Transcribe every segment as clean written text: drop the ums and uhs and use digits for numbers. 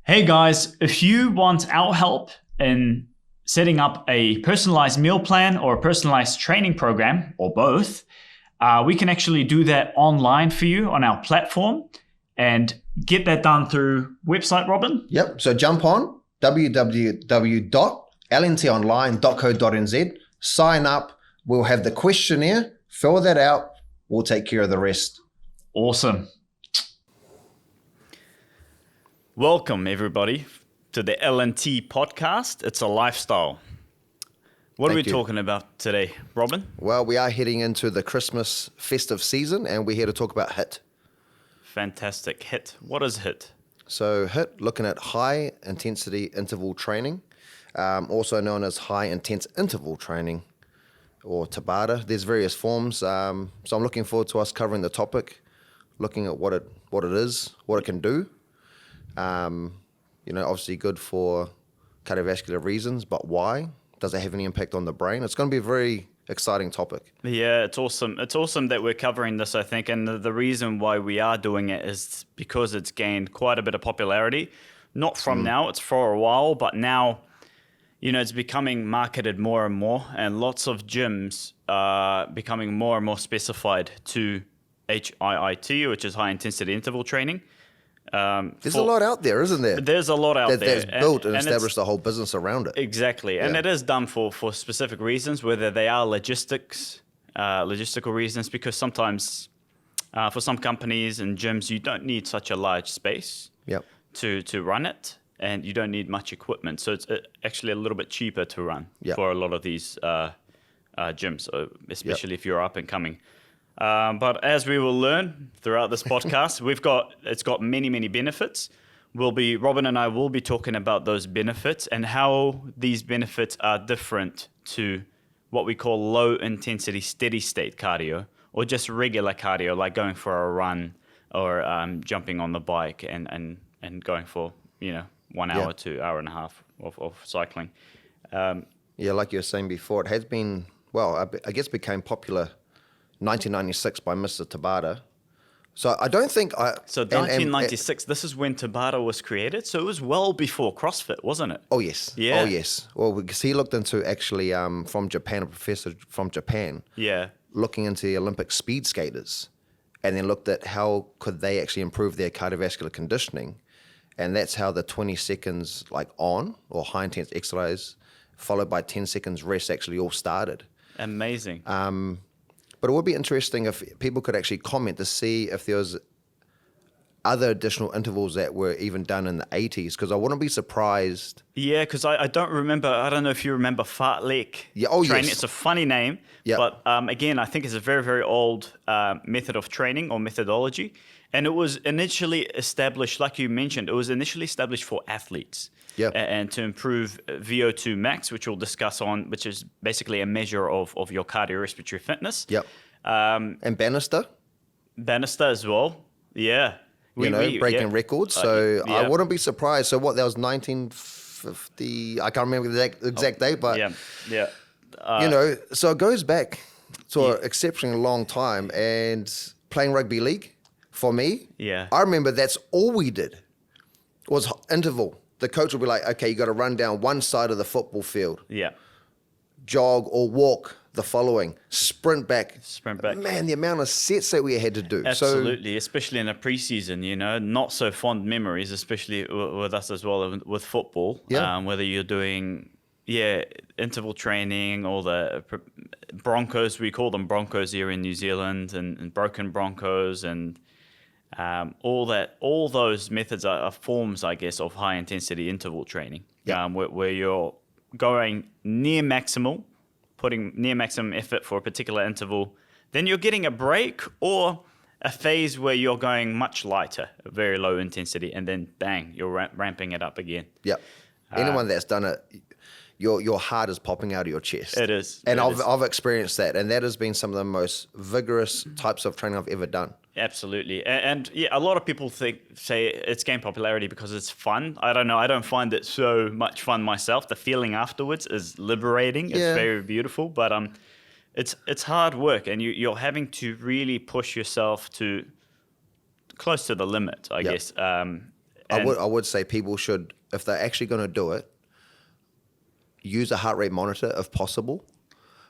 Hey guys, if you want our help in setting up a personalized meal plan or a personalized training program, or both, we can actually do that online for you on our platform and get that done through website, Robin. Yep. So jump on www.lntonline.co.nz, sign up. We'll have the questionnaire, fill that out. We'll take care of the rest. Awesome. Welcome, everybody, to the LNT Podcast. It's a lifestyle. What are we talking about today, Robin? Well, we are heading into the Christmas festive season, and we're here to talk about HIIT. Fantastic. HIIT. What is HIIT? So HIIT, looking at high intensity interval training, also known as high intense interval training, or Tabata. There's various forms. So I'm looking forward to us covering the topic, looking at what it is, what it can do. Obviously good for cardiovascular reasons, but why? Does it have any impact on the brain? It's going to be a very exciting topic. Yeah, it's awesome. It's awesome that we're covering this, I think. And the reason why we are doing it is because it's gained quite a bit of popularity. Not from now, it's for a while, but now, it's becoming marketed more and more. And lots of gyms are becoming more and more specified to HIIT, which is high intensity interval training. There's a lot out there, isn't there? There's a lot out there. That's built and established a whole business around it. Exactly. And it is done for specific reasons, whether they are logistical reasons, because sometimes for some companies and gyms, you don't need such a large space to run it, and you don't need much equipment. So it's actually a little bit cheaper to run for a lot of these gyms, especially if you're up and coming. But as we will learn throughout this podcast, it's got many, many benefits. Robin and I will be talking about those benefits and how these benefits are different to what we call low intensity steady state cardio, or just regular cardio, like going for a run or jumping on the bike and going for 1 hour to hour and a half of cycling. Like you were saying before, it has been, I guess became popular 1996 by Mr. Tabata. So I don't think So 1996, this is when Tabata was created. So it was well before CrossFit, wasn't it? Oh, yes. Yeah. Oh, yes. Well, because he looked into actually from Japan, a professor from Japan. Yeah. Looking into the Olympic speed skaters, and then looked at how could they actually improve their cardiovascular conditioning. And that's how the 20 seconds on or high intense exercise followed by 10 seconds rest actually all started. Amazing. But it would be interesting if people could actually comment to see if there was other additional intervals that were even done in the 80s, because I wouldn't be surprised. Yeah, because I don't remember. I don't know if you remember fartlek training. Yes. It's a funny name, but again, I think it's a very, very old method of training or methodology. And it was initially established, like you mentioned, it was initially established for athletes. Yeah. And to improve VO2 Max, which we'll discuss on, which is basically a measure of your cardiorespiratory fitness. Yep. And Bannister. Bannister as well. Yeah. Breaking records. So I wouldn't be surprised. So that was 1950. I can't remember the exact date, but so it goes back to an exceptionally long time. And playing rugby league for me, I remember that's all we did was interval. The coach would be like, okay, you got to run down one side of the football field. Yeah. Jog or walk the following. Sprint back. Man, the amount of sets that we had to do. Absolutely, especially in a preseason, not so fond memories, especially with us as well with football. Yeah. Whether you're doing, interval training or the Broncos, we call them Broncos here in New Zealand, and broken Broncos and all those methods are forms, I guess, of high intensity interval training. Where you're going near maximal, putting near maximum effort for a particular interval, then you're getting a break or a phase where you're going much lighter, very low intensity, and then bang, you're ramping it up again. Yep. Anyone that's done it, your heart is popping out of your chest. It is. And I've experienced that, and that has been some of the most vigorous types of training I've ever done. Absolutely. And a lot of people say it's gained popularity because it's fun. I don't know. I don't find it so much fun myself. The feeling afterwards is liberating. It's very beautiful, but it's hard work, and you're having to really push yourself to close to the limit, I guess. I would say people should, if they're actually going to do it, use a heart rate monitor if possible,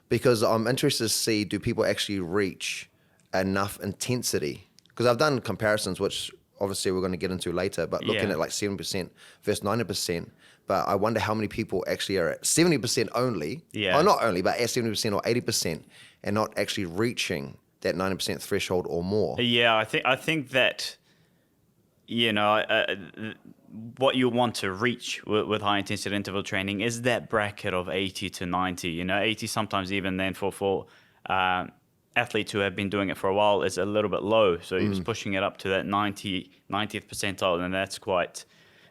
because I'm interested to see, do people actually reach enough intensity? Because I've done comparisons, which obviously we're going to get into later, but looking at like 70% versus 90%, but I wonder how many people actually are at 70% only, or not only, but at 70% or 80% and not actually reaching that 90% threshold or more. Yeah, I think that, what you want to reach with high intensity interval training is that bracket of 80 to 90. 80 sometimes even then for athletes who have been doing it for a while is a little bit low. So you're just pushing it up to that 90th percentile, and that's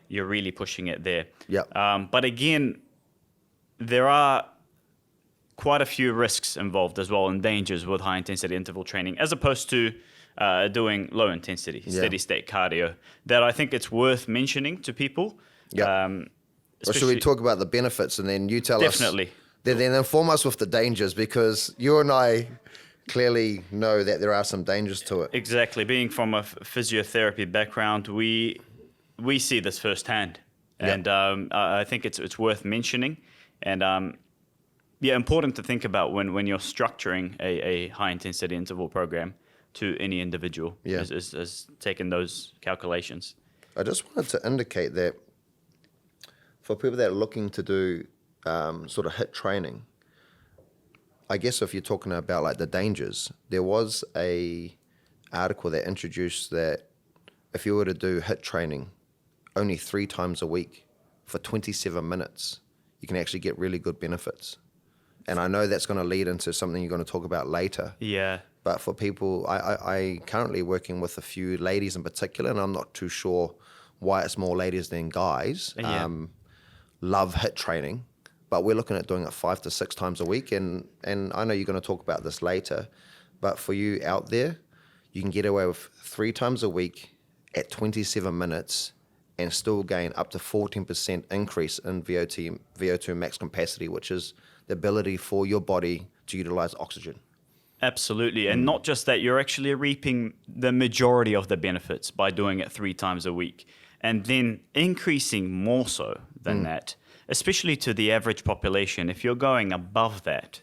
you're really pushing it there. Yeah. But again, there are quite a few risks involved as well and dangers with high intensity interval training, as opposed to doing low intensity, steady state cardio, that I think it's worth mentioning to people. Yeah. Or should we talk about the benefits and then you tell us? Definitely. Then inform us with the dangers, because you and I clearly know that there are some dangers to it. Exactly. Being from a physiotherapy background, we see this firsthand. And I think it's worth mentioning. And important to think about when you're structuring a high intensity interval program to any individual, is taking those calculations. I just wanted to indicate that for people that are looking to do sort of HIIT training, I guess if you're talking about like the dangers, there was a article that introduced that if you were to do HIIT training only 3 times a week for 27 minutes, you can actually get really good benefits. And I know that's going to lead into something you're going to talk about later. Yeah. But for people, I currently working with a few ladies in particular, and I'm not too sure why it's more ladies than guys, love HIIT training. But we're looking at doing it 5 to 6 times a week. And I know you're going to talk about this later, but for you out there, you can get away with 3 times a week at 27 minutes and still gain up to 14% increase in VO2 max capacity, which is the ability for your body to utilize oxygen. Absolutely. And not just that, you're actually reaping the majority of the benefits by doing it 3 times a week, and then increasing more so than that, especially to the average population. If you're going above that,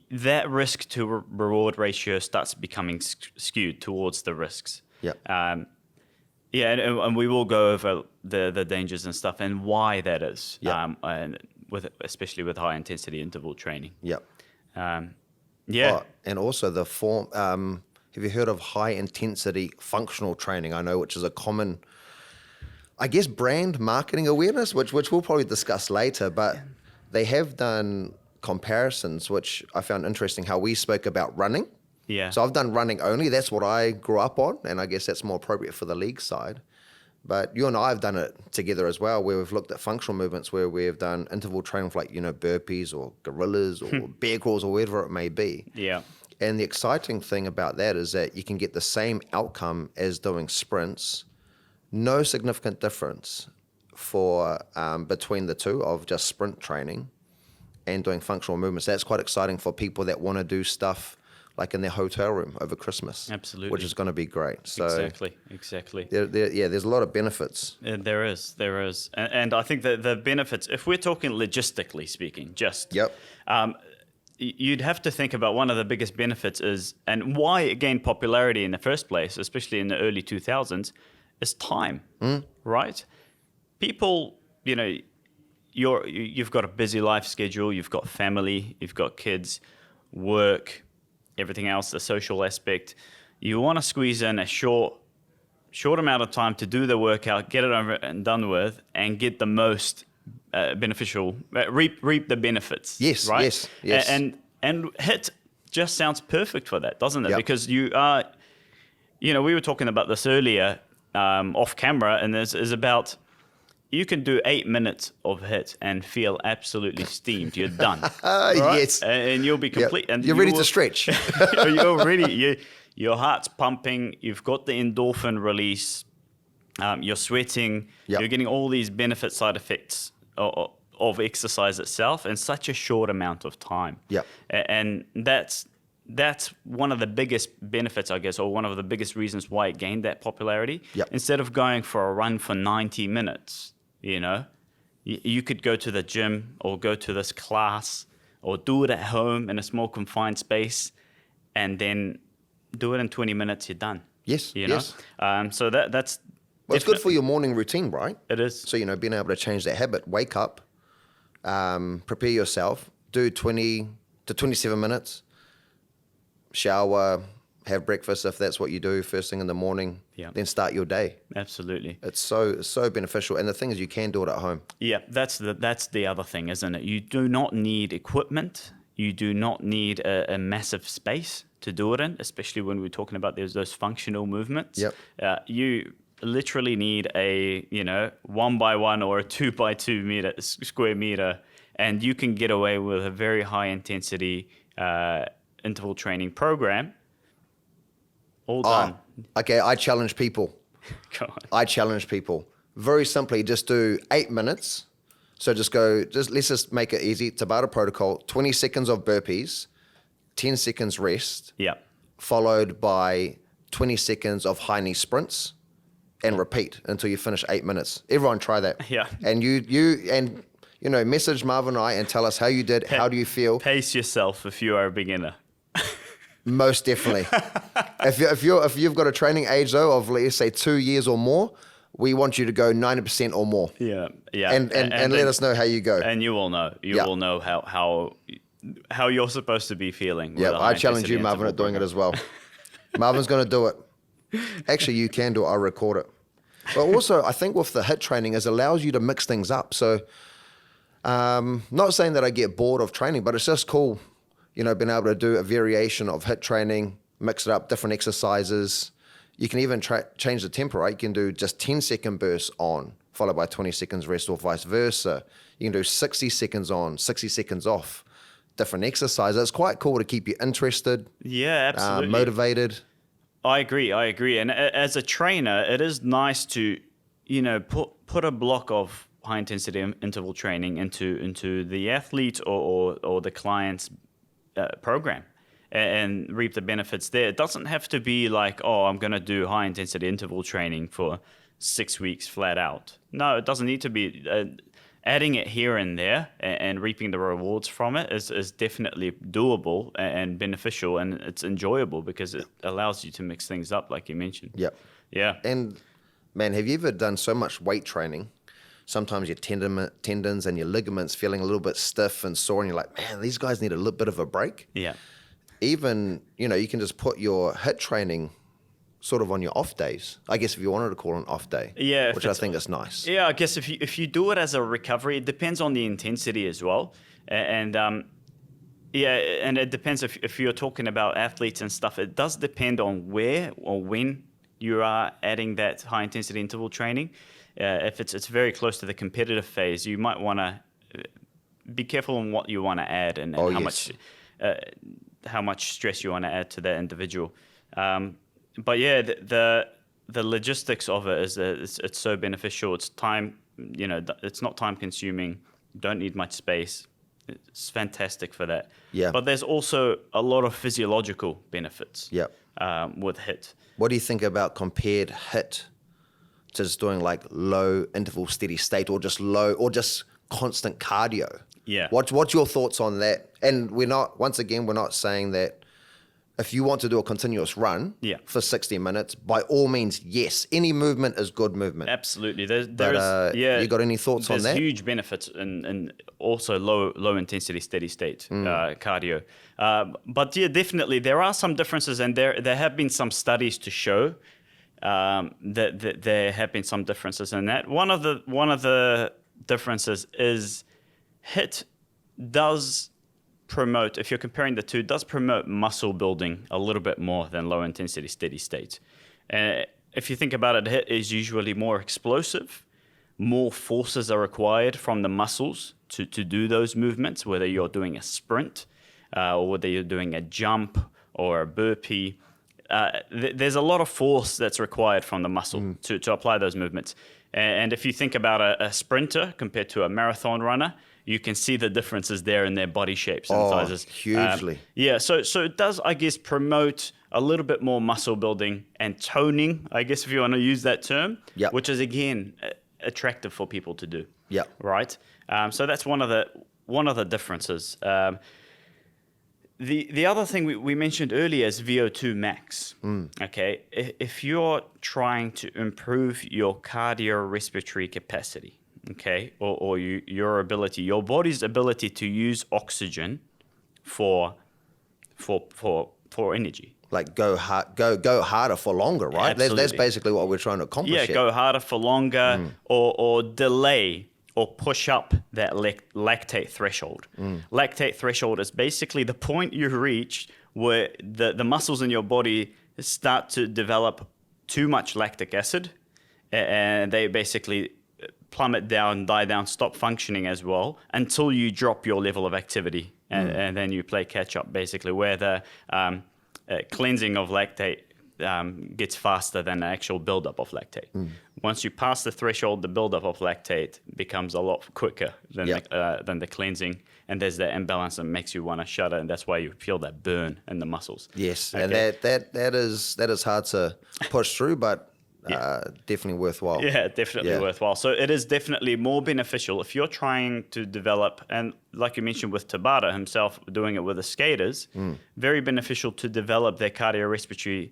that risk to reward ratio starts becoming skewed towards the risks. Yep. And we will go over the dangers and stuff and why that is, and especially with high intensity interval training. Yep. Yeah. And also the form, have you heard of high intensity functional training? I know, which is a common, I guess, brand marketing awareness, which we'll probably discuss later, but they have done comparisons, which I found interesting, how we spoke about running. Yeah. So I've done running only. That's what I grew up on, and I guess that's more appropriate for the league side. But you and I have done it together as well, where we've looked at functional movements, where we've done interval training for burpees or gorillas or bear crawls or whatever it may be. Yeah. And the exciting thing about that is that you can get the same outcome as doing sprints. No significant difference for between the two of just sprint training and doing functional movements. That's quite exciting for people that want to do stuff like in their hotel room over Christmas. Absolutely. Which is going to be great. So Exactly. There's a lot of benefits. There is. And I think that the benefits, if we're talking logistically speaking, you'd have to think about one of the biggest benefits is, and why it gained popularity in the first place, especially in the early 2000s, is time, right? People, you've got a busy life schedule, you've got family, you've got kids, work, everything else, the social aspect. You want to squeeze in a short amount of time to do the workout, get it over and done with, and get the most beneficial, reap the benefits. Yes, right? yes. And HIIT just sounds perfect for that, doesn't it? Yep. Because you are, we were talking about this earlier off camera, and this is about, you can do 8 minutes of HIIT and feel absolutely steamed. You're done. Right? Yes. And you'll be complete. Yep. And you're ready to stretch. You're ready. Your heart's pumping. You've got the endorphin release. You're sweating. Yep. You're getting all these benefit side effects of exercise itself in such a short amount of time. Yep. And that's that's one of the biggest benefits, I guess, or one of the biggest reasons why it gained that popularity. Yep. Instead of going for a run for 90 minutes, you could go to the gym or go to this class or do it at home in a small confined space and then do it in 20 minutes, you're done. Yes, yes. So that's... Well, it's good for your morning routine, right? It is. So, being able to change that habit, wake up, prepare yourself, do 20 to 27 minutes, shower, have breakfast if that's what you do first thing in the morning, then start your day. Absolutely. It's so beneficial. And the thing is, you can do it at home. Yeah, that's the other thing, isn't it? You do not need equipment. You do not need a massive space to do it in, especially when we're talking about those functional movements. Yep. You literally need a 1x1 or a 2x2 square meter, and you can get away with a very high intensity interval training program. All done. Okay, I challenge people. Go on. I challenge people. Very simply, just do 8 minutes. So let's just make it easy. Tabata protocol, 20 seconds of burpees, 10 seconds rest, followed by 20 seconds of high knee sprints, and repeat until you finish 8 minutes. Everyone try that. Yeah. And message Marvin and I and tell us how you did, how do you feel. Pace yourself if you are a beginner. Most definitely. if you've got a training age though of, let's say, 2 years or more, we want you to go 90% or more. Yeah. And let us know how you go. And you will know. You will know how you're supposed to be feeling. Yeah, I challenge you, Marvin, at doing it as well. Marvin's going to do it. Actually, you can do it. I'll record it. But also, I think with the HIIT training, it allows you to mix things up. So, not saying that I get bored of training, but it's just cool, being able to do a variation of HIIT training, mix it up, different exercises. You can even change the tempo, right? You can do just 10-second bursts on, followed by 20 seconds rest, or vice versa. You can do 60 seconds on, 60 seconds off, different exercises. It's quite cool to keep you interested. Yeah, absolutely. Motivated. I agree. And as a trainer, it is nice to, put a block of high intensity interval training into the athlete or the client's program and reap the benefits there. It doesn't have to be like, I'm going to do high intensity interval training for 6 weeks flat out. No, it doesn't need to be. Adding it here and there and reaping the rewards from it is definitely doable and beneficial, and it's enjoyable because it allows you to mix things up, like you mentioned. Yep. Yeah. And man, have you ever done so much weight training? Sometimes your tendons and your ligaments feeling a little bit stiff and sore, and you're like, man, these guys need a little bit of a break. Yeah. Even, you can just put your HIIT training sort of on your off days, I guess, if you wanted to call it an off day, which I think is nice. Yeah, I guess if you do it as a recovery, it depends on the intensity as well. And it depends if you're talking about athletes and stuff, it does depend on where or when you are adding that high intensity interval training. If it's very close to the competitive phase, you might want to be careful on what you want to add and how much stress you want to add to that individual. But yeah, the logistics of it is it's so beneficial. It's time, it's not time consuming. Don't need much space. It's fantastic for that. Yeah. But there's also a lot of physiological benefits. Yep. With HIIT. What do you think about compared HIIT to just doing like low interval steady state or just constant cardio? Yeah. What's your thoughts on that? And we're not saying that if you want to do a continuous run for 60 minutes, by all means, yes, any movement is good movement. Absolutely. You got any thoughts on that? There's huge benefits in also low intensity steady state cardio. But yeah, definitely there are some differences, and there have been some studies to show that there have been some differences in that. One of the differences is HIIT does promote, if you're comparing the two, does promote muscle building a little bit more than low intensity steady state. If you think about it, HIIT is usually more explosive. More forces are required from the muscles to do those movements, whether you're doing a sprint or whether you're doing a jump or a burpee. There's a lot of force that's required from the muscle to apply those movements. And if you think about a sprinter compared to a marathon runner, you can see the differences there in their body shapes and sizes. Hugely. So it does, I guess, promote a little bit more muscle building and toning, I guess, if you want to use that term, which is, again, attractive for people to do. Yeah. Right? So that's one of the differences. The other thing we mentioned earlier is VO2 max. Okay, if you're trying to improve your cardiorespiratory capacity, okay, or your body's ability to use oxygen for energy. Like go harder for longer, right? That's basically what we're trying to accomplish. Yeah, go harder for longer, or delay or push up that lactate threshold. Lactate threshold is basically the point you reach where the muscles in your body start to develop too much lactic acid, and they basically plummet down, die down, stop functioning as well until you drop your level of activity, and then you play catch up, basically, where the cleansing of lactate gets faster than the actual buildup of lactate. Once you pass the threshold, the buildup of lactate becomes a lot quicker than the cleansing, and there's that imbalance that makes you want to shudder, and that's why you feel that burn in the muscles. Yes, okay? And that is hard to push through, but definitely worthwhile. Yeah, definitely worthwhile. So it is definitely more beneficial if you're trying to develop, and like you mentioned with Tabata himself doing it with the skaters, very beneficial to develop their cardiorespiratory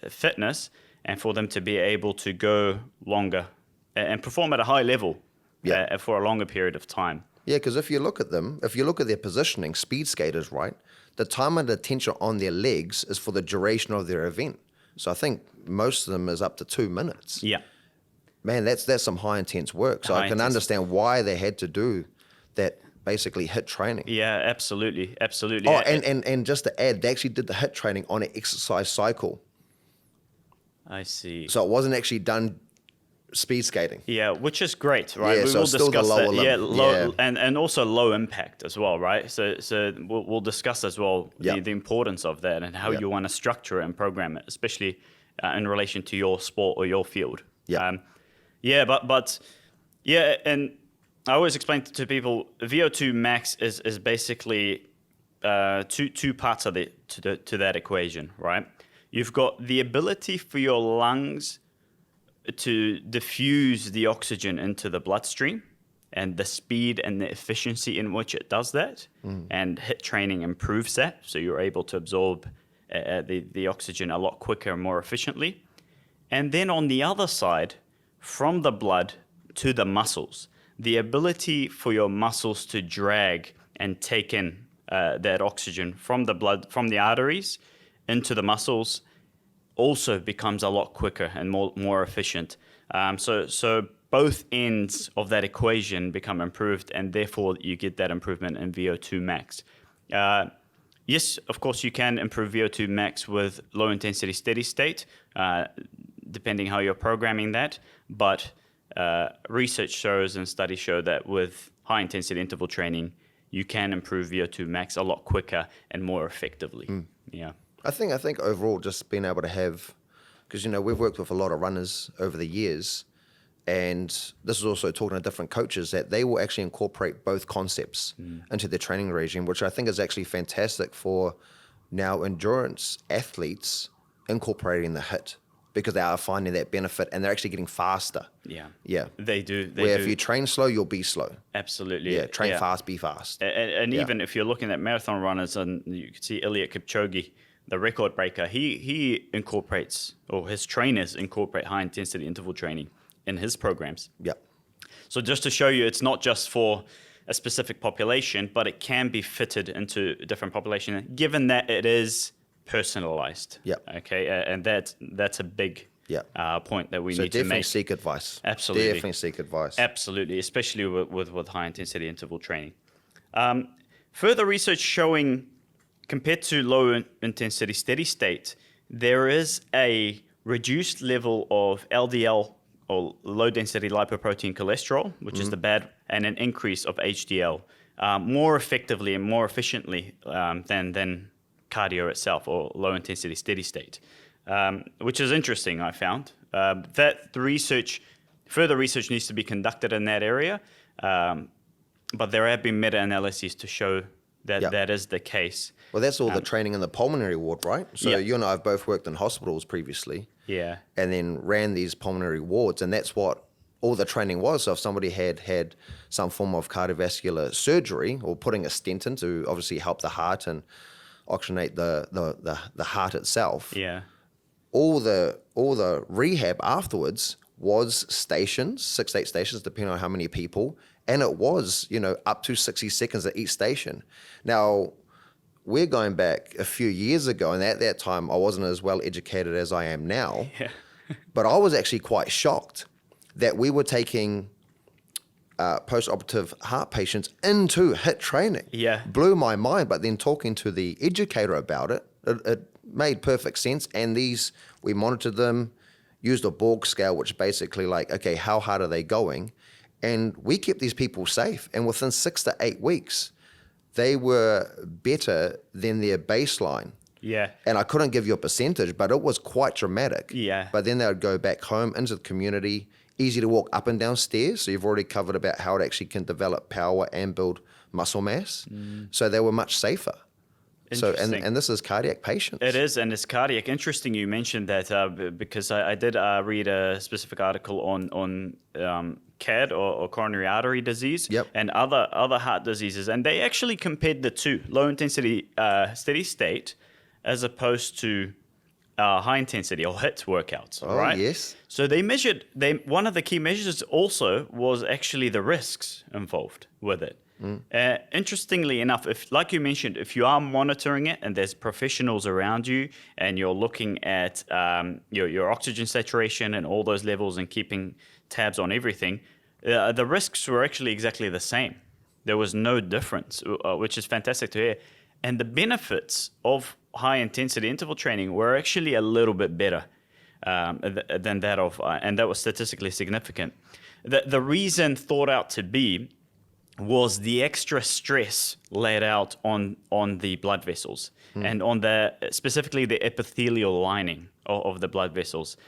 fitness and for them to be able to go longer and perform at a high level for a longer period of time. Yeah, because if you look at their positioning, speed skaters, right, the time and attention on their legs is for the duration of their event. So I think most of them is up to 2 minutes. Yeah. Man, that's some high intense work. So I can understand why they had to do that, basically HIIT training. Yeah, absolutely. Oh, and just to add, they actually did the HIIT training on an exercise cycle. I see. So it wasn't actually done speed skating. Yeah, which is great, right? Yeah, we so will still discuss the lower that. level. And also low impact as well, right? So we'll discuss as well the importance of that and how you want to structure it and program it, especially in relation to your sport or your field. And I always explain to people VO2 max is basically two parts of to that equation, right? You've got the ability for your lungs to diffuse the oxygen into the bloodstream and the speed and the efficiency in which it does that. And HIIT training improves that, so you're able to absorb the oxygen a lot quicker and more efficiently. And then on the other side, from the blood to the muscles, the ability for your muscles to drag and take in that oxygen from the blood, from the arteries into the muscles, also becomes a lot quicker and more efficient. So both ends of that equation become improved, and therefore you get that improvement in VO2 max. Yes, of course, you can improve VO2 max with low intensity steady state, depending how you're programming that. But research shows and studies show that with high intensity interval training, you can improve VO2 max a lot quicker and more effectively. Yeah. I think overall just being able to have, because we've worked with a lot of runners over the years, and this is also talking to different coaches, that they will actually incorporate both concepts into their training regime, which I think is actually fantastic for now endurance athletes incorporating the HIIT, because they are finding that benefit and they're actually getting faster. Yeah. They do. If you train slow, you'll be slow. Absolutely. Yeah, train fast, be fast. And even if you're looking at marathon runners, and you can see Eliud Kipchoge, the record breaker, he incorporates, or his trainers incorporate high intensity interval training in his programs. Yeah. So just to show you, it's not just for a specific population, but it can be fitted into a different population, given that it is personalized. Yeah. Okay. And that's a big point that we need to make. So definitely seek advice. Absolutely. Definitely seek advice. Absolutely, especially with high intensity interval training. Further research showing, compared to low intensity steady state, there is a reduced level of LDL, or low density lipoprotein cholesterol, which is the bad, and an increase of HDL more effectively and more efficiently than cardio itself, or low intensity steady state, which is interesting, I found. That the research Further research needs to be conducted in that area, but there have been meta-analyses to show that that is the case. Well, that's all the training in the pulmonary ward, right? So you and I have both worked in hospitals previously. Yeah. And then ran these pulmonary wards, and that's what all the training was. So if somebody had some form of cardiovascular surgery or putting a stent in to obviously help the heart and oxygenate the heart itself. Yeah. All the rehab afterwards was stations, 6 to 8 stations, depending on how many people, and it was, up to 60 seconds at each station. Now, we're going back a few years ago, and at that time, I wasn't as well educated as I am now. Yeah. But I was actually quite shocked that we were taking post-operative heart patients into HIIT training. Yeah. Blew my mind, but then talking to the educator about it, it made perfect sense. And we monitored them, used a Borg scale, which basically okay, how hard are they going? And we kept these people safe. And within 6 to 8 weeks, they were better than their baseline. Yeah. And I couldn't give you a percentage, but it was quite dramatic. Yeah. But then they would go back home into the community, easy to walk up and down stairs. So you've already covered about how it actually can develop power and build muscle mass. So they were much safer. So and this is cardiac patients. It is, and it's cardiac. Interesting you mentioned that because I did read a specific article on CAD or coronary artery disease and other heart diseases, and they actually compared the two, low intensity steady state as opposed to high intensity or HIIT workouts. Oh, right? Yes. So they measured. One of the key measures also was actually the risks involved with it. Interestingly enough, like you mentioned, if you are monitoring it and there's professionals around you and you're looking at your oxygen saturation and all those levels and keeping tabs on everything, the risks were actually exactly the same. There was no difference, which is fantastic to hear. And the benefits of high-intensity interval training were actually a little bit better than that of, and that was statistically significant. The reason thought out to be was the extra stress laid out on the blood vessels and on specifically the epithelial lining of the blood vessels,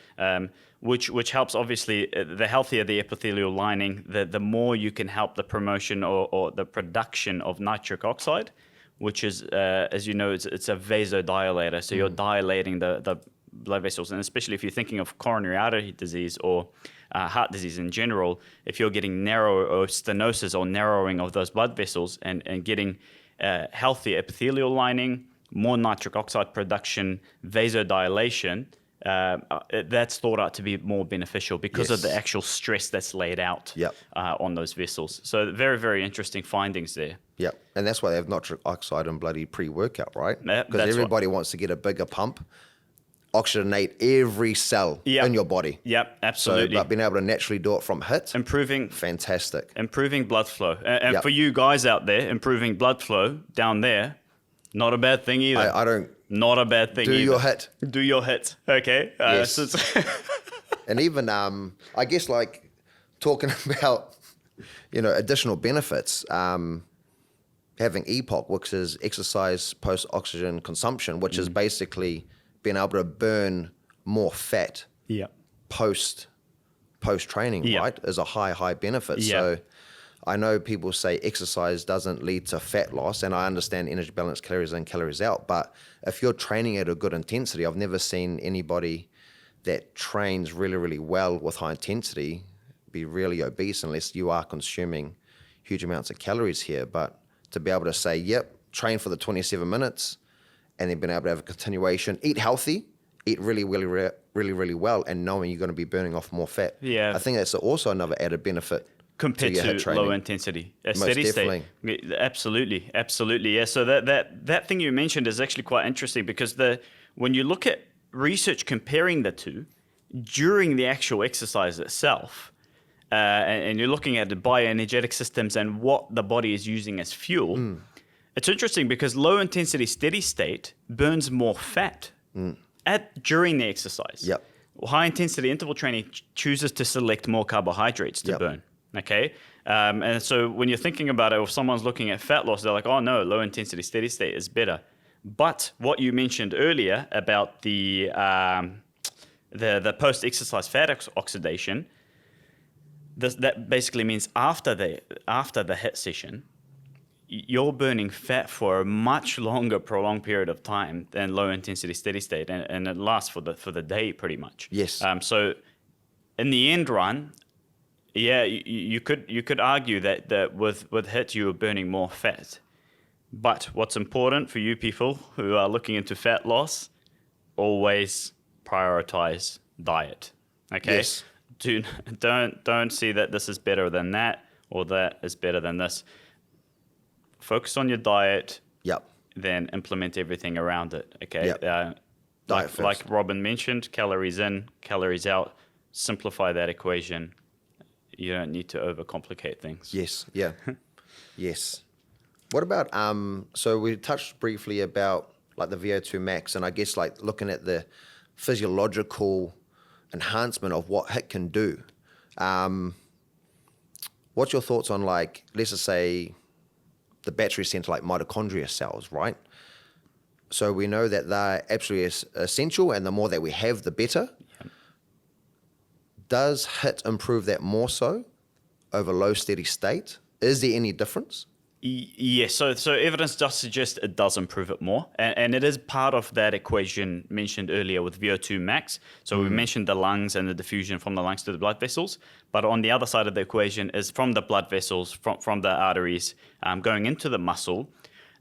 which helps, obviously. The healthier the epithelial lining, the more you can help the promotion or the production of nitric oxide, which is, as you know, it's a vasodilator. So you're dilating the blood vessels, and especially if you're thinking of coronary artery disease or heart disease in general, if you're getting narrow or stenosis or narrowing of those blood vessels and getting healthy epithelial lining, more nitric oxide production, vasodilation, that's thought out to be more beneficial because of the actual stress that's laid out on those vessels. So very, very interesting findings there. Yeah, and that's why they have nitric oxide and bloody pre-workout, right? Because everybody wants to get a bigger pump, oxygenate every cell in your body. Yep, absolutely. So, but being able to naturally do it from HIIT, fantastic. Improving blood flow. And for you guys out there, improving blood flow down there, not a bad thing either. I don't... Not a bad thing either. Do your HIIT. Do your HIIT, okay? Yes. And even, I guess, talking about, additional benefits, having EPOC, which is exercise post-oxygen consumption, which is basically being able to burn more fat post-training, right, is a high benefit. So I know people say exercise doesn't lead to fat loss, and I understand energy balance, calories in, calories out, but if you're training at a good intensity, I've never seen anybody that trains really, really well with high intensity be really obese unless you are consuming huge amounts of calories here. But to be able to say, train for the 27 minutes, and then being able to have a continuation, eat healthy, eat really, really, really, really well, and knowing you're going to be burning off more fat. Yeah. I think that's also another added benefit compared to low intensity, a steady state. Absolutely. Yeah. So that thing you mentioned is actually quite interesting because when you look at research comparing the two during the actual exercise itself, and you're looking at the bioenergetic systems and what the body is using as fuel, it's interesting because low intensity steady state burns more fat during the exercise. Yep. High intensity interval training chooses to select more carbohydrates to burn. Okay. And so when you're thinking about it, if someone's looking at fat loss, they're like, oh no, low intensity steady state is better. But what you mentioned earlier about the post-exercise fat oxidation, that basically means after the HIIT session, you're burning fat for a much longer, prolonged period of time than low intensity steady state, and it lasts for the day pretty much. Yes. So in the end run, yeah, you could argue that with HIIT you are burning more fat. But what's important for you people who are looking into fat loss, always prioritize diet. Okay? Yes. Don't see that this is better than that or that is better than this. Focus on your diet. Yep. Then implement everything around it. Okay? Yep. Like Robin mentioned, calories in, calories out. Simplify that equation. You don't need to overcomplicate things. Yes. Yeah. Yes. What about so we touched briefly about like the VO2 max, and I guess like looking at the physiological enhancement of what HIIT can do. What's your thoughts on, like, let's just say the battery center, like mitochondria cells, right? So we know that they're absolutely essential, and the more that we have, the better. Yeah. Does HIIT improve that more so over low steady state? Is there any difference? Yes, so evidence does suggest it does improve it more, and it is part of that equation mentioned earlier with VO2 max. So we mentioned the lungs and the diffusion from the lungs to the blood vessels, but on the other side of the equation is from the blood vessels, from the arteries, going into the muscle.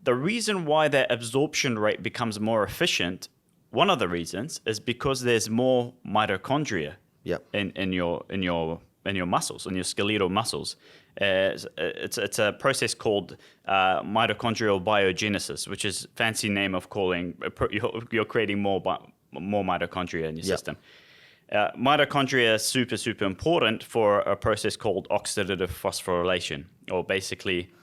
The reason why that absorption rate becomes more efficient, one of the reasons, is because there's more mitochondria in your muscles, in your skeletal muscles. It's a process called mitochondrial biogenesis, which is fancy name of calling you're creating more mitochondria in your system. Mitochondria is super important for a process called oxidative phosphorylation, or basically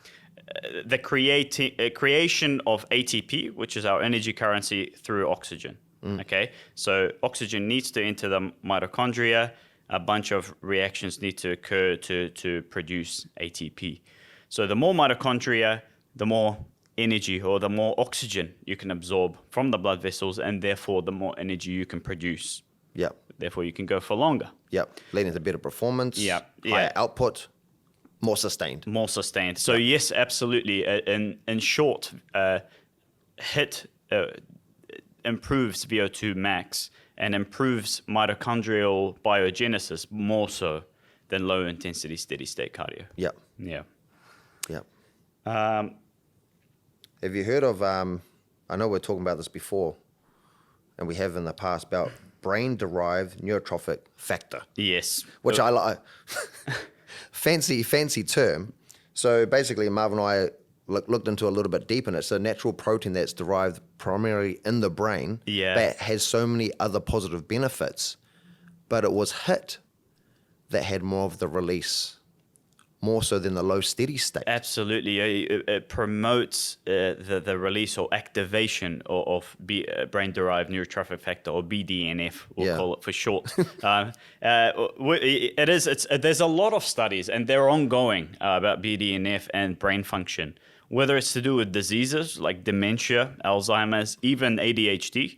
the creation of ATP, which is our energy currency, through oxygen. Okay, so oxygen needs to enter the mitochondria. A bunch of reactions need to occur to produce ATP. So the more mitochondria, the more energy or the more oxygen you can absorb from the blood vessels, and therefore the more energy you can produce. Yep. Therefore you can go for longer. Yep. Leading to better performance, higher output, more sustained. More sustained. So yes, absolutely. In short, HIIT improves VO2 max and improves mitochondrial biogenesis more so than low intensity steady state cardio. Yep. Yeah. Yep. Have you heard of, I know we're talking about this before, and we have in the past, about brain-derived neurotrophic factor? Yes. Which I like. fancy term. So basically, Marvin and I looked into a little bit deep in it. It's a natural protein that's derived primarily in the brain, but has so many other positive benefits. But it was HIIT that had more of the release, more so than the low steady state. Absolutely. It promotes the release or activation of brain-derived neurotrophic factor, or BDNF, we'll call it for short. There's a lot of studies, and they're ongoing, about BDNF and brain function, whether it's to do with diseases like dementia, Alzheimer's, even ADHD,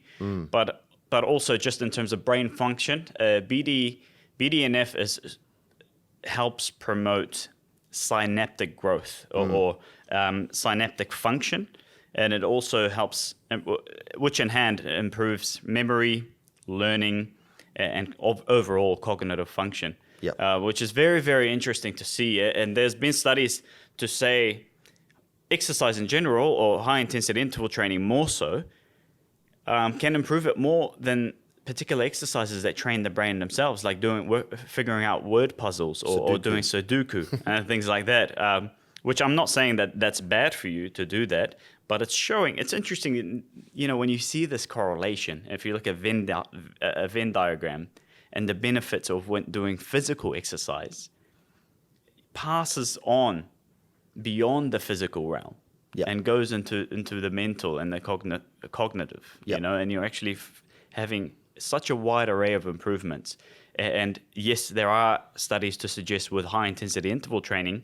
but also just in terms of brain function. BDNF helps promote synaptic growth or synaptic function, and it also helps, which in hand improves memory, learning, and overall cognitive function, which is very, very interesting to see. And there's been studies to say exercise in general, or high intensity interval training more so, can improve it more than particular exercises that train the brain themselves, like figuring out word puzzles or doing Sudoku and things like that, which I'm not saying that that's bad for you to do that, but it's interesting, when you see this correlation, if you look at a Venn diagram, and the benefits of doing physical exercise passes on beyond the physical realm and goes into the mental and the cognitive, and you're actually having such a wide array of improvements. And yes, there are studies to suggest with high intensity interval training,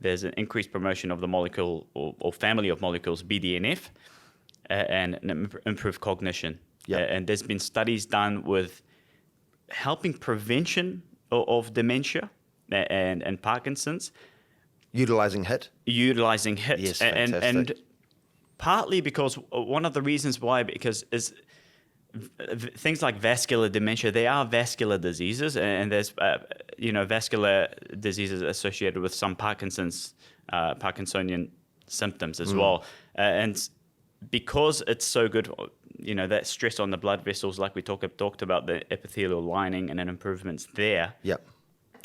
there's an increased promotion of the molecule or family of molecules, BDNF, and improved cognition. And there's been studies done with helping prevention of dementia, and Parkinson's. Utilizing HIIT? Utilizing HIIT. Yes, fantastic. And partly because one of the reasons why, because is things like vascular dementia, they are vascular diseases, and there's vascular diseases associated with some Parkinsonian symptoms as well. And because it's so good, that stress on the blood vessels, like we talked about, the epithelial lining and an improvements there. Yep.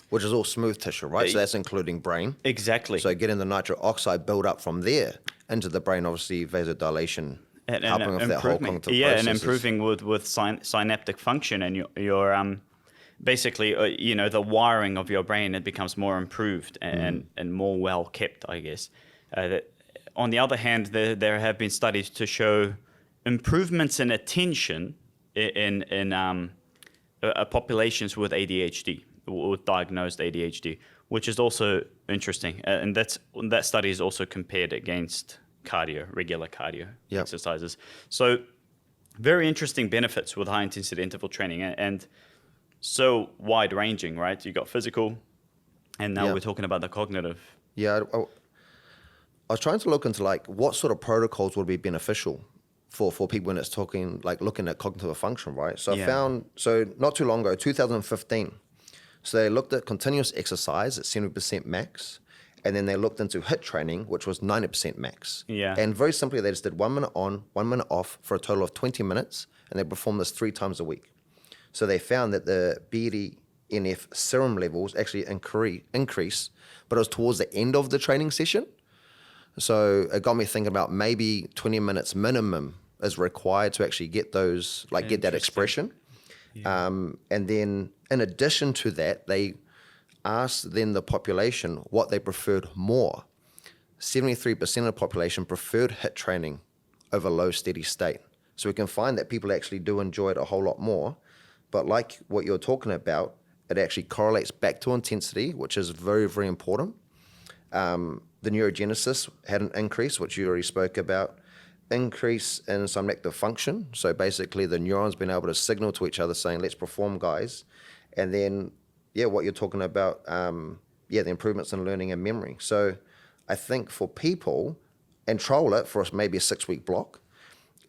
Which is all smooth tissue, right? So that's including brain. Exactly. So getting the nitric oxide build up from there into the brain, obviously vasodilation, helping with that whole cognitive processes. And improving with synaptic function and your basically the wiring of your brain, it becomes more improved and more well kept, I guess. On the other hand, there have been studies to show improvements in attention in populations with ADHD. With diagnosed ADHD, which is also interesting, and that study is also compared against regular cardio exercises. So, very interesting benefits with high intensity interval training, and so wide ranging, right? You got physical, and now we're talking about the cognitive. Yeah, I was trying to look into what sort of protocols would be beneficial for people when it's looking at cognitive function, right? So I found not too long ago, 2015. So they looked at continuous exercise at 70% max, and then they looked into HIIT training, which was 90% max. Yeah. And very simply, they just did 1 minute on, 1 minute off for a total of 20 minutes, and they performed this 3 times a week. So they found that the BDNF serum levels actually increase, but it was towards the end of the training session. So it got me thinking about maybe 20 minutes minimum is required to actually get those, get that expression. Yeah. And then in addition to that, they asked then the population what they preferred more. 73% of the population preferred HIIT training over low steady state. So we can find that people actually do enjoy it a whole lot more. But like what you're talking about, it actually correlates back to intensity, which is very, very important. The neurogenesis had an increase, which you already spoke about. Increase in synaptic function. So basically the neurons been able to signal to each other saying, let's perform, guys. And then, what you're talking about, the improvements in learning and memory. So I think for people, and trial it for maybe a 6-week block,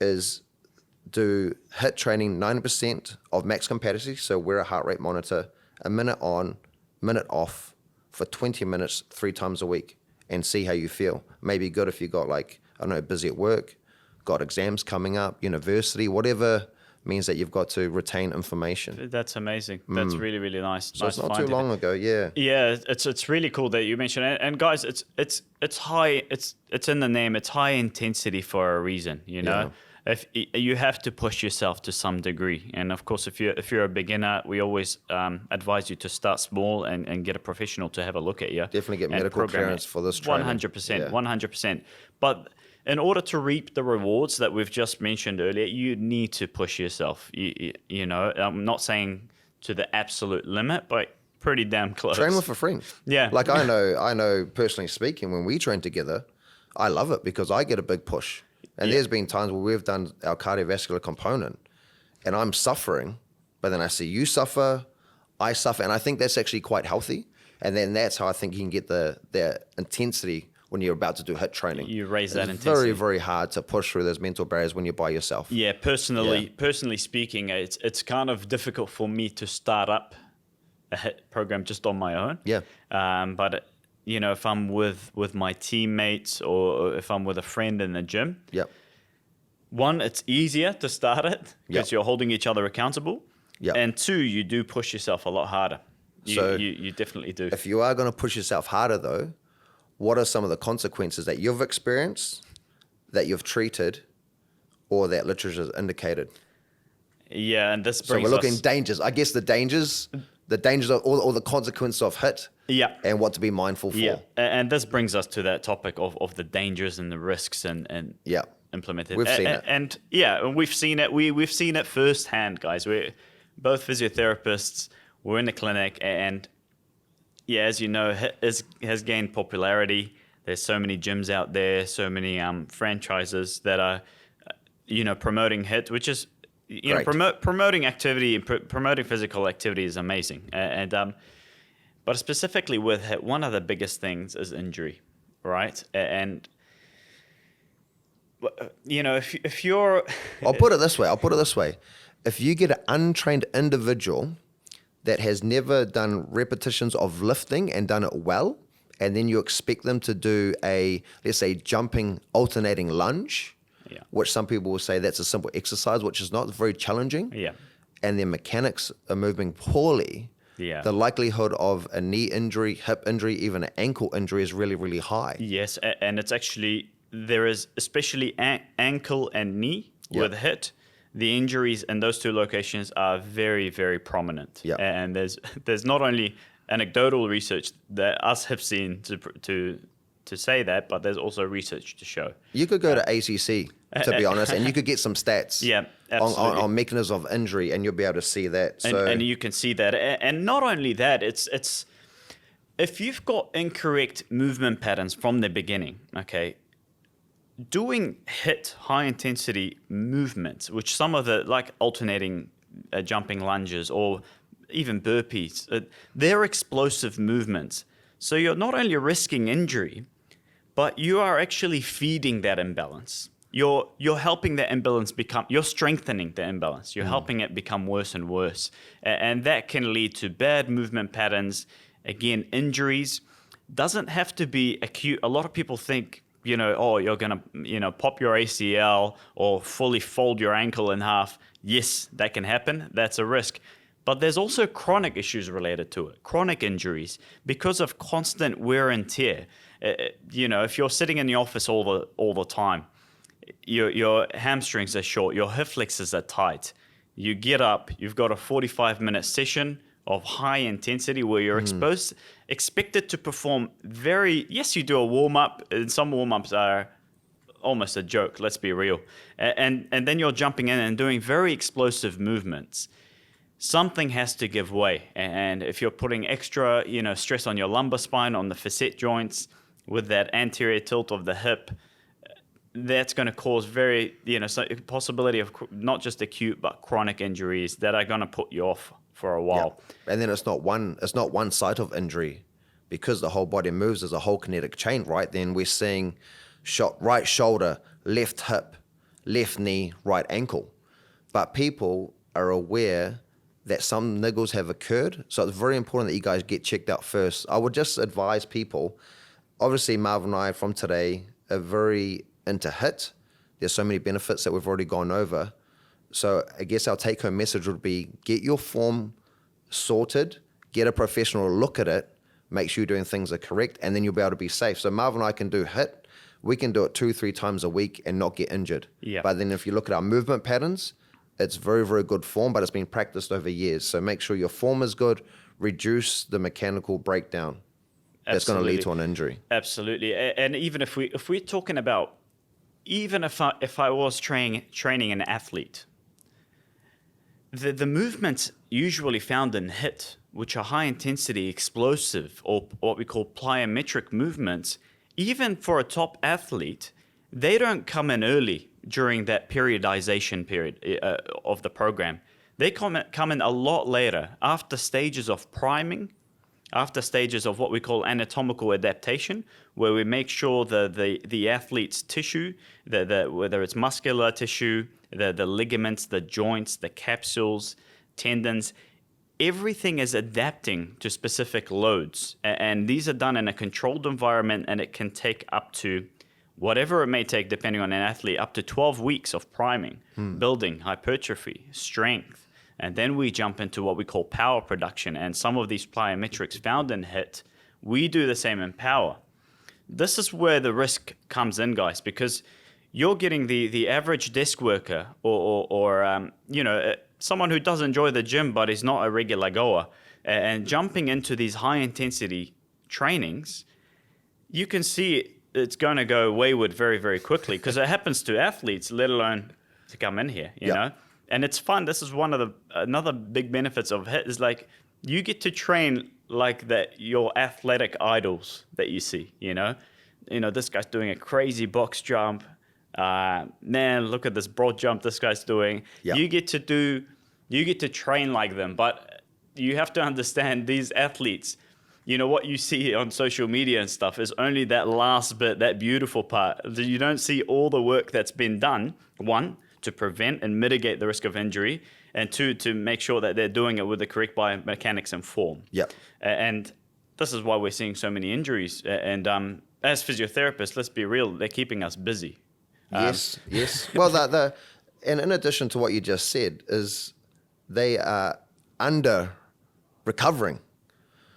is do HIIT training 90% of max capacity. So wear a heart rate monitor, a minute on, minute off for 20 minutes, 3 times a week, and see how you feel. Maybe good if you got busy at work, got exams coming up, university, whatever means that you've got to retain information. That's amazing. That's really, really nice. So it's not too long ago, Yeah, it's really cool that you mentioned it. And guys, it's high. It's in the name. It's high intensity for a reason. Yeah. If you have to push yourself to some degree, and of course, if you're a beginner, we always advise you to start small and get a professional to have a look at you. Definitely get medical clearance for this training. 100%, 100%. But in order to reap the rewards that we've just mentioned earlier, you need to push yourself. You know, I'm not saying to the absolute limit, but pretty damn close. Train with a friend. Yeah. I know personally speaking, when we train together, I love it because I get a big push. And there's been times where we've done our cardiovascular component and I'm suffering, but then I see you suffer, I suffer, and I think that's actually quite healthy. And then that's how I think you can get the intensity when you're about to do HIIT training. You raise that intensity. It's very, very hard to push through those mental barriers when you're by yourself. Yeah, personally speaking, it's kind of difficult for me to start up a HIIT program just on my own. Yeah. But if I'm with my teammates or if I'm with a friend in the gym, one, it's easier to start it because you're holding each other accountable. And 2, you do push yourself a lot harder. You definitely do. If you are going to push yourself harder though, what are some of the consequences that you've experienced, that you've treated, or that literature has indicated? Yeah, and this brings So we're looking at dangers. I guess the dangers of or the consequences of HIIT. Yeah. And what to be mindful for. Yeah, and this brings us to that topic of the dangers and the risks and implemented. We've seen it. And we've seen it. We've seen it firsthand, guys. We're both physiotherapists. We're in the clinic, and as you know, HIIT has gained popularity. There's so many gyms out there, so many franchises that are, promoting HIIT, which is, promoting activity and promoting physical activity is amazing. But specifically with HIIT, one of the biggest things is injury, right? And if you're... I'll put it this way. If you get an untrained individual that has never done repetitions of lifting and done it well, and then you expect them to do a, let's say, jumping alternating lunge, which some people will say that's a simple exercise, which is not very challenging, and their mechanics are moving poorly, the likelihood of a knee injury, hip injury, even an ankle injury is really, really high. Yes, and it's actually, there is especially ankle and knee with HIIT. The injuries in those two locations are very, very prominent. And there's not only anecdotal research that us have seen to say that, but there's also research to show. You could go to ACC, to be honest, and you could get some stats on mechanisms of injury, and you'll be able to see that. So. And you can see that. And not only that, it's if you've got incorrect movement patterns from the beginning, okay, doing HIIT, high intensity movements, which some of the, like alternating jumping lunges or even burpees, they're explosive movements. So you're not only risking injury, but you are actually feeding that imbalance. You're helping the imbalance you're strengthening the imbalance. You're helping it become worse and worse. And that can lead to bad movement patterns. Again, injuries. Doesn't have to be acute. A lot of people think, you're going to, pop your ACL or fully fold your ankle in half. Yes, that can happen. That's a risk. But there's also chronic issues related to it, chronic injuries, because of constant wear and tear. If you're sitting in the office all the time, your hamstrings are short, your hip flexors are tight. You get up, you've got a 45-minute session of high intensity where you're expected to perform yes, you do a warm-up, and some warm-ups are almost a joke, let's be real. And then you're jumping in and doing very explosive movements. Something has to give way. And if you're putting extra, stress on your lumbar spine, on the facet joints, with that anterior tilt of the hip, that's going to cause possibility of not just acute but chronic injuries that are going to put you off for a while. And then it's not one site of injury, because the whole body moves as a whole kinetic chain, right? Then we're seeing right shoulder, left hip, left knee, right ankle. But people are aware that some niggles have occurred. So it's very important that you guys get checked out first. I would just advise people, obviously Marvin and I from today are very into HIIT. There's so many benefits that we've already gone over. So I guess our take-home message would be, get your form sorted, get a professional look at it, make sure you're doing things are correct, and then you'll be able to be safe. So Marvin and I can do HIIT. We can do it 2-3 times a week and not get injured. But then if you look at our movement patterns, it's very, very good form, but it's been practiced over years. So make sure your form is good, reduce the mechanical breakdown. That's going to lead to an injury. Absolutely. And even if we're talking about, even if I was training an athlete, the movements usually found in HIIT, which are high intensity, explosive, or what we call plyometric movements, even for a top athlete, they don't come in early during that periodization period of the program. They come in a lot later, after stages of priming, after stages of what we call anatomical adaptation, where we make sure the athlete's tissue, whether it's muscular tissue, the ligaments, the joints, the capsules, tendons, everything is adapting to specific loads. And these are done in a controlled environment, and it can take up to, whatever it may take, depending on an athlete, up to 12 weeks of priming, building, hypertrophy, strength. And then we jump into what we call power production. And some of these plyometrics found in HIIT, we do the same in power. This is where the risk comes in, guys, because you're getting the average desk worker or someone who does enjoy the gym but is not a regular goer, and jumping into these high-intensity trainings, you can see it's going to go wayward very, very quickly, because it happens to athletes, let alone to come in here, you know? And it's fun. This is another big benefits of HIIT is, like, you get to train like your athletic idols that you see, you know, this guy's doing a crazy box jump. Man, look at this broad jump this guy's doing. Yep. You get to train like them, but you have to understand these athletes, what you see on social media and stuff is only that last bit, that beautiful part. You don't see all the work that's been done, one, to prevent and mitigate the risk of injury, and two, to make sure that they're doing it with the correct biomechanics and form. Yep. And this is why we're seeing so many injuries. And as physiotherapists, let's be real, they're keeping us busy. Yes. Well, and in addition to what you just said, is they are under recovering.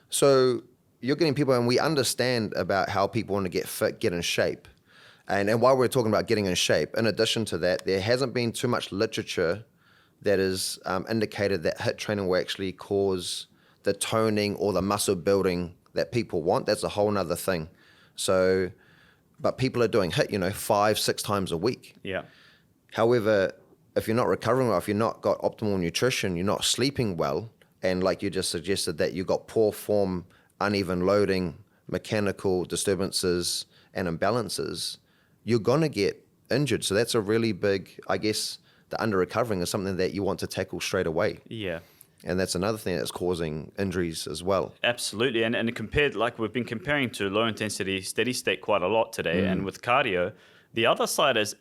So you're getting people, and we understand about how people want to get fit, get in shape. And while we're talking about getting in shape, in addition to that, there hasn't been too much literature that has indicated that HIIT training will actually cause the toning or the muscle building that people want. That's a whole nother thing. So, but people are doing HIIT, 5-6 times a week. Yeah. However, if you're not recovering well, if you're not got optimal nutrition, you're not sleeping well, and like you just suggested that you got poor form, uneven loading, mechanical disturbances and imbalances, you're going to get injured. So that's a really big, I guess, the under recovering is something that you want to tackle straight away. Yeah. And that's another thing that's causing injuries as well. Absolutely. And compared, like we've been comparing to low intensity, steady state quite a lot today. And with cardio, the other side is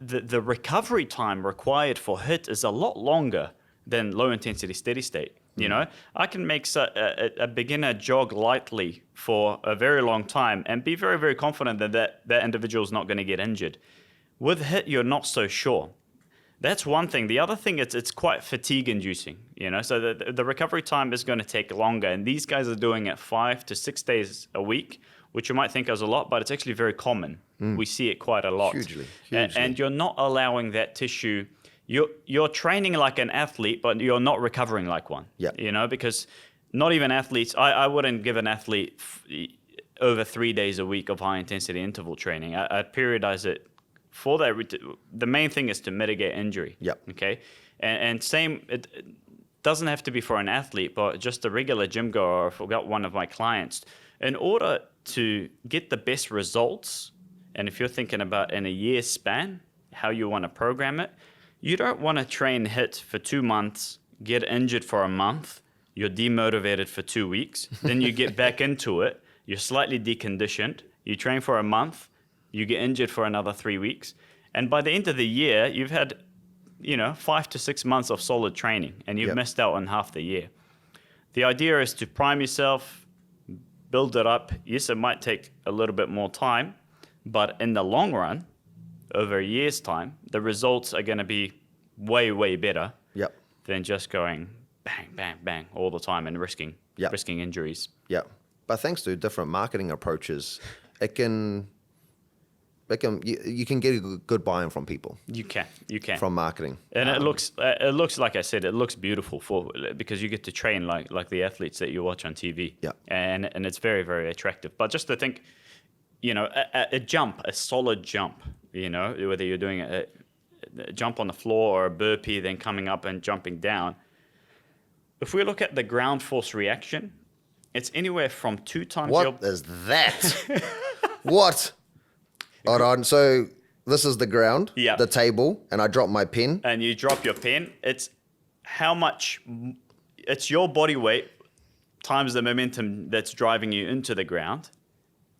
the recovery time required for HIIT is a lot longer than low intensity, steady state. I can make a beginner jog lightly for a very long time and be very, very confident that individual is not going to get injured. With HIIT, you're not so sure. That's one thing. The other thing, it's quite fatigue inducing, so the recovery time is going to take longer. And these guys are doing it 5 to 6 days a week, which you might think is a lot, but it's actually very common. We see it quite a lot. Hugely. And you're not allowing that tissue. You're training like an athlete, but you're not recovering like one. Yeah. Because not even athletes, I wouldn't give an athlete over 3 days a week of high intensity interval training. I'd periodize it. For that, the main thing is to mitigate injury. Yep. Okay. And same, it doesn't have to be for an athlete, but just a regular gym goer, or I forgot one of my clients. In order to get the best results, and if you're thinking about in a year span, how you want to program it, you don't want to train HIIT for 2 months, get injured for a month, you're demotivated for 2 weeks, then you get back into it, you're slightly deconditioned, you train for a month, you get injured for another 3 weeks. And by the end of the year, you've had, 5 to 6 months of solid training, and you've missed out on half the year. The idea is to prime yourself, build it up. Yes, it might take a little bit more time, but in the long run, over a year's time, the results are going to be way, way better than just going bang, bang, bang all the time and risking injuries. Yeah. But thanks to different marketing approaches, you can get a good buy-in from people. You can. From marketing. And it looks like I said, it looks beautiful because you get to train like the athletes that you watch on TV. Yeah. And it's very, very attractive. But just to think, a jump, a solid jump, whether you're doing a jump on the floor or a burpee, then coming up and jumping down. If we look at the ground force reaction, it's anywhere from 2 times What is that? What? Hold on. So this is the ground, the table, and I drop my pen. And you drop your pen. It's how much, it's your body weight times the momentum that's driving you into the ground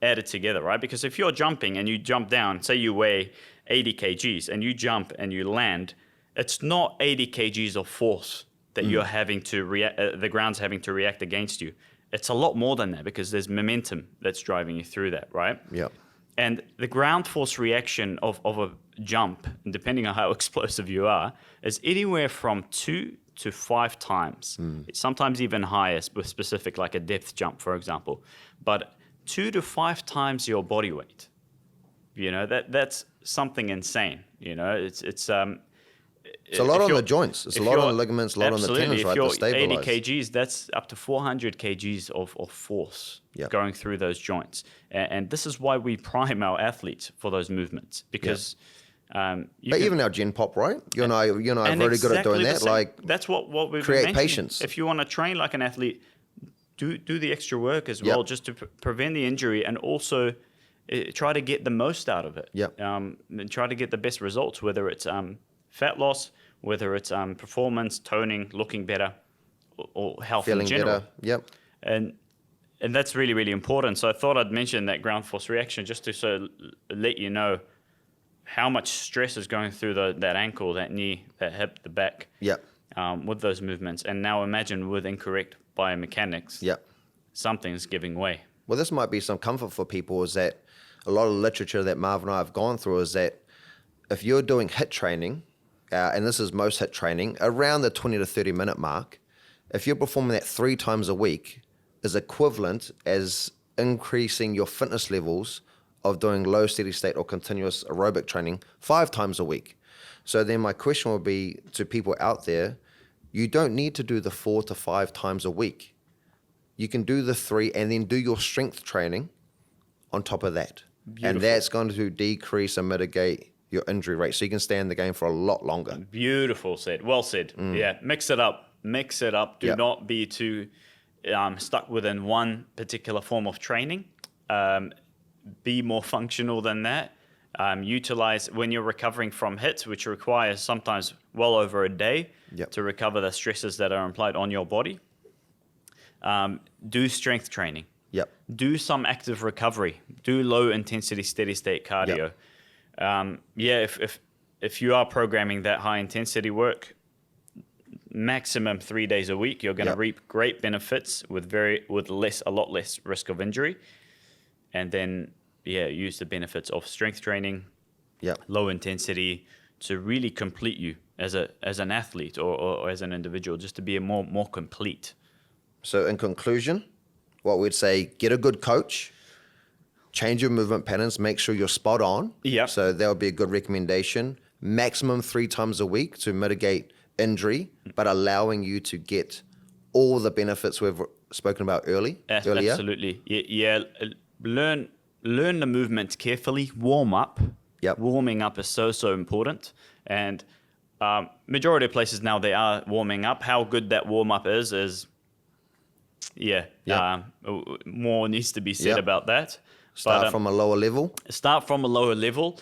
added together, right? Because if you're jumping and you jump down, say you weigh 80 kgs and you jump and you land, it's not 80 kgs of force that you're having to react, the ground's having to react against you. It's a lot more than that because there's momentum that's driving you through that, right? Yeah. And the ground force reaction of a jump, depending on how explosive you are, is anywhere from 2 to 5 times. It's sometimes even higher with specific, like a depth jump, for example. But 2 to 5 times your body weight. That's something insane. It's a lot on the joints. It's a lot on the ligaments, a lot on the tendons, right, to stabilize. If you're 80 kgs, that's up to 400 kgs of force going through those joints. And this is why we prime our athletes for those movements because even our Gen Pop, right? You and I are very good at doing that. Like that's what we've create mentioning. patience. If you want to train like an athlete, do the extra work as well, just to prevent the injury and also try to get the most out of it. And try to get the best results, whether it's fat loss, whether it's performance, toning, looking better, or health feeling in general. better. And And that's really, really important. So I thought I'd mention that ground force reaction just to let you know how much stress is going through that ankle, that knee, that hip, the back, with those movements. And now imagine with incorrect biomechanics, something's giving way. Well, this might be some comfort for people, is that a lot of literature that Marvin and I have gone through is that if you're doing HIIT training, and this is most HIIT training, around the 20 to 30 minute mark, if you're performing that 3 times a week, is equivalent as increasing your fitness levels of doing low steady state or continuous aerobic training 5 times a week. So then my question would be to people out there, you don't need to do the 4 to 5 times a week. You can do the 3 and then do your strength training on top of that. Beautiful. And that's going to decrease and mitigate your injury rate, so you can stay in the game for a lot longer. Beautiful said. Well said. Yeah, mix it up. Do not be too stuck within one particular form of training. Be more functional than that. Utilize when you're recovering from HIIT, which requires sometimes well over a day to recover the stresses that are implied on your body. Do strength training. Do some active recovery. Do low intensity steady state cardio. If you are programming that high intensity work, maximum 3 days a week, you're going to reap great benefits with a lot less risk of injury. And then use the benefits of strength training, low intensity, to really complete you as an athlete or as an individual, just to be more complete. So in conclusion, what we'd say, get a good coach, change your movement patterns, make sure you're spot on. So that would be a good recommendation. Maximum 3 times a week to mitigate injury, but allowing you to get all the benefits we've spoken about earlier. Absolutely. Learn the movements carefully. Warm up. Warming up is so important. And majority of places now, they are warming up. How good that warm up is more needs to be said about that. Start from a lower level.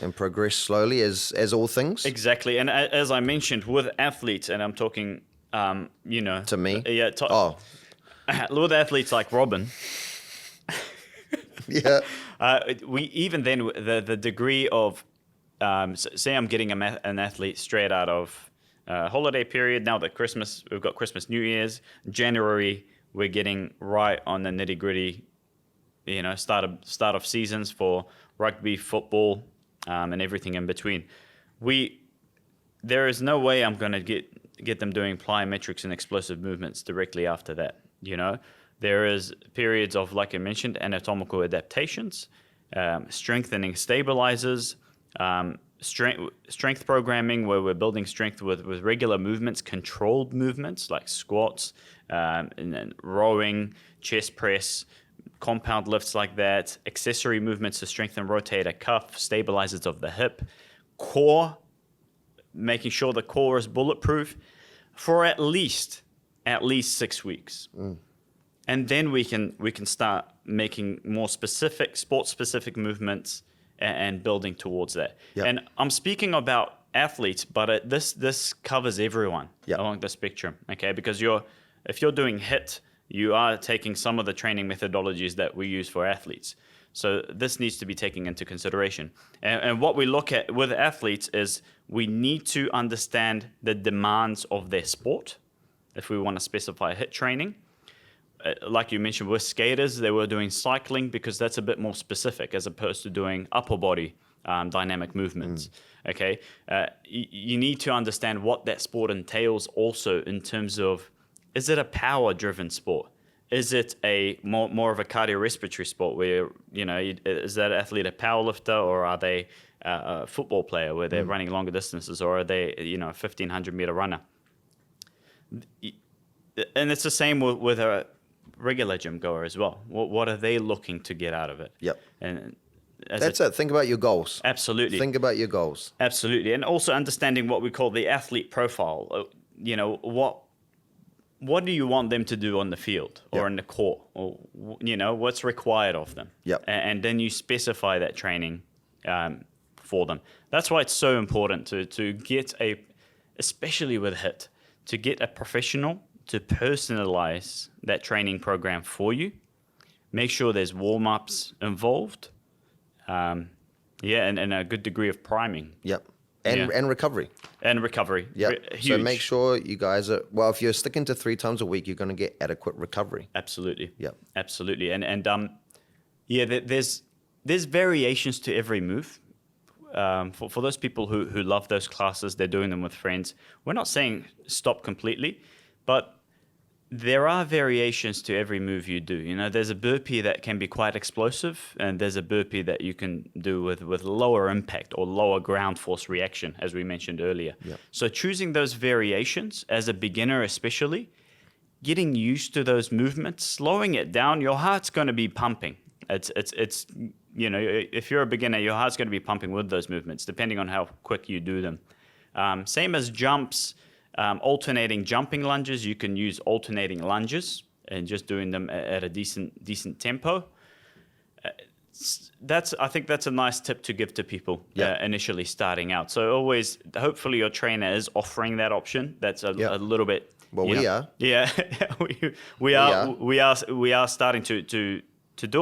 And progress slowly as all things. Exactly. And as I mentioned, with athletes, and I'm talking, to me? with athletes like Robin. We even then, the degree of, say I'm getting an athlete straight out of holiday period. Now that we've got Christmas, New Year's, January, we're getting right on the nitty gritty, start of seasons for rugby, football, and everything in between. There is no way I'm going to get them doing plyometrics and explosive movements directly after that. There is periods of, like I mentioned, anatomical adaptations, strengthening stabilizers, strength programming, where we're building strength with regular movements, controlled movements like squats, and then rowing, chest press, compound lifts like that, accessory movements to strengthen rotator cuff, stabilizers of the hip, core, making sure the core is bulletproof for at least 6 weeks. And then we can start making more specific, sport-specific movements and building towards that. And I'm speaking about athletes, but this covers everyone along the spectrum, okay? Because if you're doing HIIT, you are taking some of the training methodologies that we use for athletes. So this needs to be taken into consideration. And what we look at with athletes is we need to understand the demands of their sport if we want to specify HIIT training. Like you mentioned, with skaters, they were doing cycling because that's a bit more specific as opposed to doing upper body dynamic movements. Okay, you need to understand what that sport entails also in terms of, is it a power-driven sport? Is it a more of a cardiorespiratory sport where, is that athlete a powerlifter, or are they a football player where they're running longer distances, or are they, a 1,500-meter runner? And it's the same with a regular gym goer as well. What are they looking to get out of it? And that's it. Think about your goals. Absolutely. Think about your goals. Absolutely. And also understanding what we call the athlete profile. What do you want them to do on the field or in the court, or what's required of them? And then you specify that training for them. That's why it's so important to get especially with HIIT, to get a professional to personalize that training program for you, Make sure there's warm-ups involved. And a good degree of priming. Yep. And recovery. And recovery. Yeah. Huge. So make sure you guys are, well, if you're sticking to 3 times a week, you're going to get adequate recovery. Absolutely. Yep. Absolutely. There's variations to every move. For those people who love those classes, they're doing them with friends. We're not saying stop completely, but there are variations to every move you do. You know, there's a burpee that can be quite explosive, and there's a burpee that you can do with lower impact or lower ground force reaction, as we mentioned earlier. Yep. So choosing those variations as a beginner especially, getting used to those movements, slowing it down, your heart's going to be pumping. It's you know, if you're a beginner, your heart's going to be pumping with those movements, depending on how quick you do them. Same as jumps. Alternating jumping lunges, you can use alternating lunges and just doing them at a decent tempo. I think that's a nice tip to give to people initially starting out. So always, hopefully your trainer is offering that option. That's a little bit. Well, we are. Yeah, we are starting to do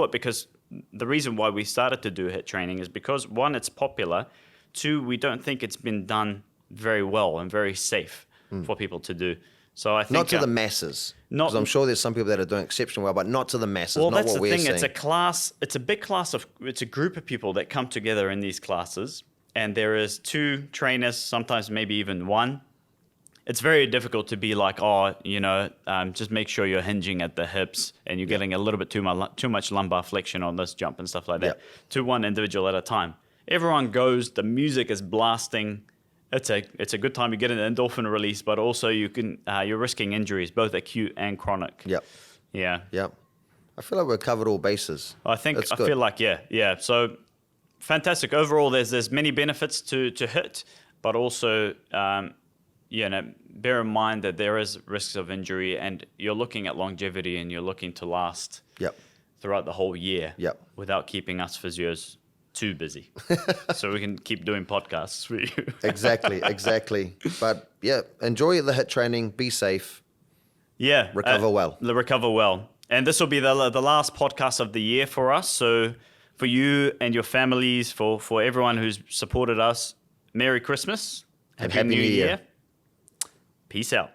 it, because the reason why we started to do HIIT training is because, one, it's popular. 2, we don't think it's been done very well and very safe for people to do. So I think not to the masses. Because I'm sure there's some people that are doing exceptionally well, but not to the masses. Well, not that's what the we're thing. seeing. It's a class. It's a big class it's a group of people that come together in these classes, and there is 2 trainers, sometimes maybe even 1. It's very difficult to be like, just make sure you're hinging at the hips and you're getting a little bit too much lumbar flexion on this jump and stuff like that. To one individual at a time. Everyone goes. The music is blasting. It's a good time to get an endorphin release, but also you're risking injuries, both acute and chronic. Yep. Yeah. Yep. I feel like we've covered all bases. I feel like yeah. So fantastic. Overall, there's many benefits to HIIT, but also bear in mind that there is risks of injury, and you're looking at longevity, and you're looking to last throughout the whole year without keeping us physios too busy. So we can keep doing podcasts for you. Exactly. But enjoy the HIIT training, be safe. Yeah. Recover well. Recover well. And this will be the last podcast of the year for us. So for you and your families, for everyone who's supported us, Merry Christmas. And Happy New Year. Peace out.